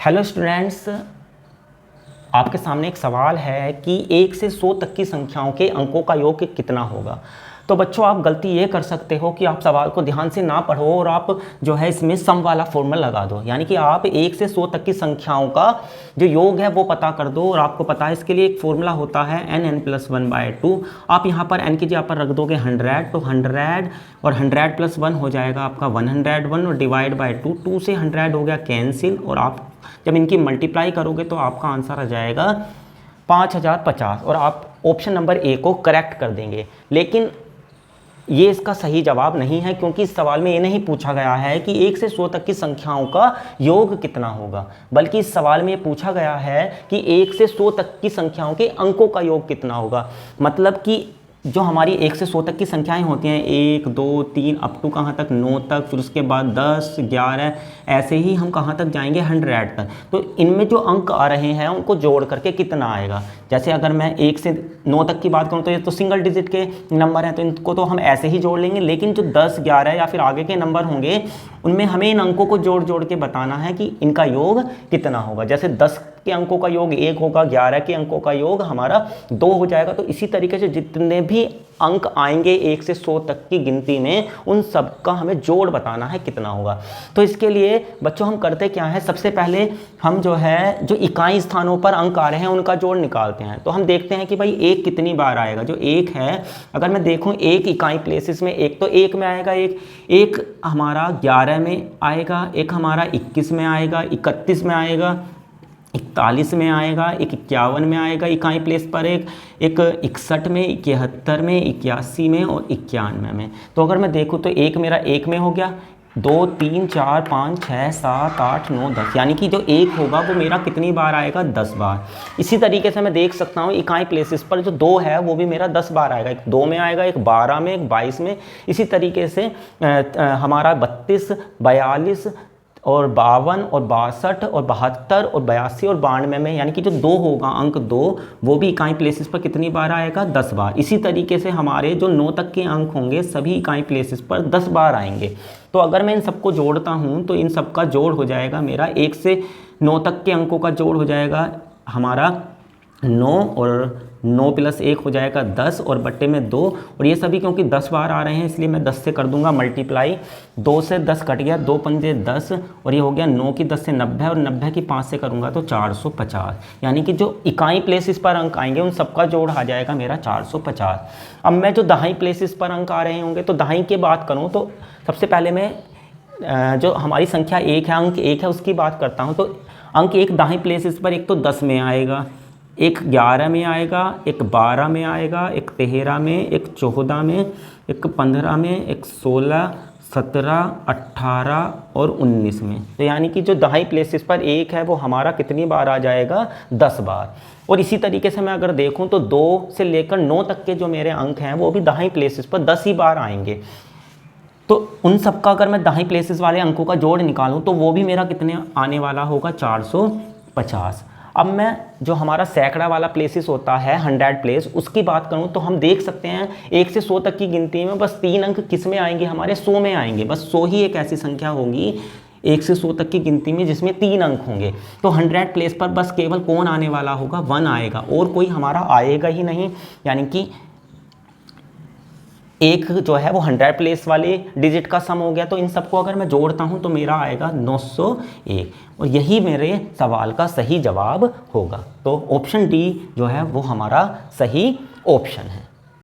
Hello students, आपके सामने एक सवाल है कि 1 से 100 तक की संख्याओं के अंकों का योग कितना होगा। तो बच्चों, आप गलती ये कर सकते हो कि आप सवाल को ध्यान से ना पढ़ो और आप जो है इसमें सम वाला फॉर्मूला लगा दो, यानी कि आप 1 से 100 तक की संख्याओं का जो योग है वो पता कर दो। और आपको पता है इसके लिए एक फॉर्मूला होता है n+1/2। आप यहाँ पर n की जगह पर रख दोगे 100, तो 100 और 100+1 हो जाएगा आपका 101 और डिवाइड बाय 2, 2 से 100 हो गया कैंसिल, और आप जब इनकी मल्टीप्लाई करोगे तो आपका आंसर आ जाएगा 5050, और आप ऑप्शन नंबर ए को करेक्ट कर देंगे। लेकिन ये इसका सही जवाब नहीं है, क्योंकि इस सवाल में ये नहीं पूछा गया है कि 1 से 100 तक की संख्याओं का योग कितना होगा, बल्कि इस सवाल में ये पूछा गया है कि 1 से 100 तक की संख्याओं के अंकों का योग कितना होगा। मतलब कि जो हमारी 1 से 100 तक की संख्याएं होती हैं, 1 2 3 अप टू कहाँ तक, 9 तक, फिर उसके बाद 10 11, ऐसे ही हम कहाँ तक जाएंगे 100 तक। तो इनमें जो अंक आ रहे हैं उनको जोड़ करके कितना आएगा। जैसे अगर मैं 1 से 9 तक की बात करूँ तो ये तो सिंगल डिजिट के नंबर हैं, तो इनको तो हम ऐसे ही जोड़ लेंगे। लेकिन जो 10 11 या फिर आगे के नंबर होंगे उनमें हमें इन अंकों को जोड़ जोड़ के बताना है कि इनका योग कितना होगा। जैसे 10 के अंकों का योग 1 होगा, 11 के अंकों का योग हमारा 2 हो जाएगा। तो इसी तरीके से जितने भी अंक आएंगे 1 से 100 तक की गिनती में, उन सब का हमें जोड़ बताना है कितना होगा। तो इसके लिए बच्चों हम करते क्या है, सबसे पहले हम जो है जो इकाई स्थानों पर अंक आ रहे हैं उनका जोड़ निकालते हैं। तो हम देखते हैं कि भाई 1 कितनी बार आएगा। जो 1 है, अगर मैं देखूं 1 इकाई प्लेसेस में, 1 तो 1 में आएगा, एक हमारा 11 में आएगा, एक हमारा 21 में आएगा, 31 में आएगा, 41 में आएगा, एक 51 में आएगा इकाई प्लेस पर, एक 61 में, 71 में, 81 में और 91 में। तो अगर मैं देखूँ तो एक मेरा 1 में हो गया, 2 3 4 5 6 7 8 9 10, यानी कि जो 1 होगा वो मेरा कितनी बार आएगा, 10 बार। इसी तरीके से मैं देख सकता हूँ इकाई प्लेसेस पर जो 2 है वो भी मेरा 10 बार आएगा। एक 2 में आएगा, एक 12 में, एक 22 में। इसी तरीके से हमारा 32 42 और 52 और 62 और 72 और 82 और 92 में, यानी कि जो 2 होगा, अंक 2, वो भी इकाई प्लेसेस पर कितनी बार आएगा, 10 बार। इसी तरीके से हमारे जो 9 तक के अंक होंगे सभी इकाई प्लेसेस पर 10 बार आएंगे। तो अगर मैं इन सबको जोड़ता हूँ तो इन सब का जोड़ हो जाएगा मेरा 1 से 9 तक के अंकों का जोड़ हो जाएगा हमारा 9, और 9 + 1 हो जाएगा 10, और बट्टे में 2। और ये सभी क्योंकि 10 बार आ रहे हैं इसलिए मैं 10 से कर दूंगा मल्टीप्लाई। 2 से 10 कट गया, 2 पंजे 10, और ये हो गया 9 की 10 से 90, और 90 की 5 से करूंगा तो 450। यानी कि जो इकाई प्लेसेस पर अंक आएंगे उन सबका जोड़ आ जाएगा मेरा 450। अब मैं जो दहाई प्लेसेस पर अंक आ रहे होंगे, तो दहाई की बात करूँ तो सबसे पहले मैं जो हमारी संख्या 1 है, अंक 1 है, उसकी बात करता हूँ। तो अंक 1 दहाई प्लेसेस पर एक तो 10 में आएगा, एक 11 में आएगा, एक 12 में आएगा, एक 13 में, एक 14 में, एक 15 में, एक 16, 17, 18 और 19 में। तो यानी कि जो दहाई प्लेसेस पर 1 है वो हमारा कितनी बार आ जाएगा, 10 बार। और इसी तरीके से मैं अगर देखूं तो 2 से लेकर 9 तक के जो मेरे अंक हैं वो भी दहाई प्लेसेस पर 10 ही बार आएंगे। तो उन सब का अगर मैं दहाई प्लेसेस वाले अंकों का जोड़ निकालूं तो वो भी मेरा कितने आने वाला होगा, 450। अब मैं जो हमारा सैकड़ा वाला प्लेसेस होता है 100 प्लेस, उसकी बात करूं तो हम देख सकते हैं 1 से 100 तक की गिनती में बस 3 अंक किस में आएंगे, हमारे 100 में आएंगे। बस 100 ही एक ऐसी संख्या होगी 1 से 100 तक की गिनती में जिसमें 3 अंक होंगे। तो 100 प्लेस पर बस केवल कौन आने वाला होगा, 1 आएगा, और कोई हमारा आएगा ही नहीं। यानी कि एक जो है वो 100 प्लेस वाले डिजिट का सम हो गया। तो इन सबको अगर मैं जोड़ता हूं तो मेरा आएगा 901, और यही मेरे सवाल का सही जवाब होगा। तो ऑप्शन डी जो है वो हमारा सही ऑप्शन है।